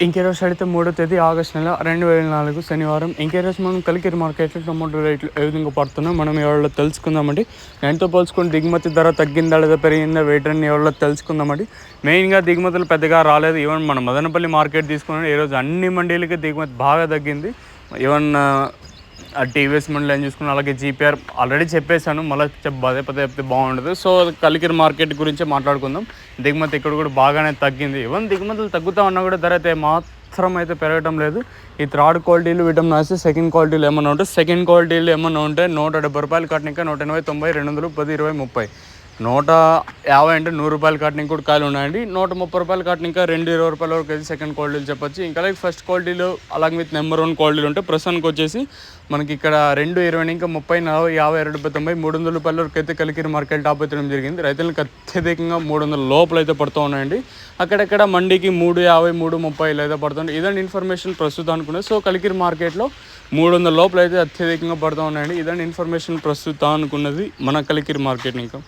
ఇంకేరోజు అయితే 3వ తేదీ ఆగస్టు నెల 2024 శనివారం. ఇంకేరోజు మనం కలికిరి మార్కెట్లో టొమాటో రేట్లు ఏ విధంగా పడుతున్నాం మనం ఎవరో తెలుసుకుందామండి. దాంతో పోల్చుకొని దిగుమతి ధర తగ్గిందా లేదా పెరిగిందా వేటని ఎవరో తెలుసుకుందామండి. మెయిన్గా దిగుమతులు పెద్దగా రాలేదు. ఈవెన్ మన మదనపల్లి మార్కెట్ తీసుకున్నాం ఈరోజు అన్ని మండీలకి దిగుమతి బాగా తగ్గింది. ఈవెన్ టీవీఎస్ మండలి ఏం చూసుకున్నాం, అలాగే జీపీఆర్ ఆల్రెడీ చెప్పేశాను, మళ్ళీ పదే పదే చెప్తే బాగుండదు. సో కలికిరి మార్కెట్ గురించే మాట్లాడుకుందాం. దిగుమతి ఇక్కడ కూడా బాగానే తగ్గింది. ఈవెన్ దిగుమతులు తగ్గుతా ఉన్నా కూడా ధర అయితే మాత్రం అయితే పెరగడం లేదు. ఈ థర్డ్ క్వాలిటీలు వీటం రాస్తే సెకండ్ క్వాలిటీలు ఏమన్నా ఉంటే ₹170 కట్టిన ఇంకా 180, 90, 200, 10, 20, 30, ₹150 అంటే ₹100 కట్టిన కూడా కాయలు ఉన్నాయండి. ₹130 కట్టిన ఇంకా ₹220 వరకు అయితే సెకండ్ క్వాలిటీలు చెప్పొచ్చు. ఇంకా లైక్ ఫస్ట్ క్వాలిటీలు అలాగే విత్ నెంబర్ 1 క్వాలిటీలు ఉంటే ప్రస్తుతానికి వచ్చేసి మనకి ఇక్కడ 220 ఇంకా 30, 40, 50, 60, 90, ₹300 వరకు అయితే కలికిరి మార్కెట్ టాప్ అయితే జరిగింది. రైతులకు అత్యధికంగా 300 లోపల అయితే పడుతూ ఉన్నాయండి. అక్కడెక్కడ మండీకి 350, 330 అయితే పడుతుంది. ఇదండి ఇన్ఫర్మేషన్ ప్రస్తుతం అనుకున్నది. సో కలికిరి మార్కెట్లో 300 లోపల అయితే అత్యధికంగా పడుతూ ఉన్నాయండి. ఇదండి ఇన్ఫర్మేషన్ ప్రస్తుతం అనుకున్నది మన కలికిరి మార్కెట్. ఇంకా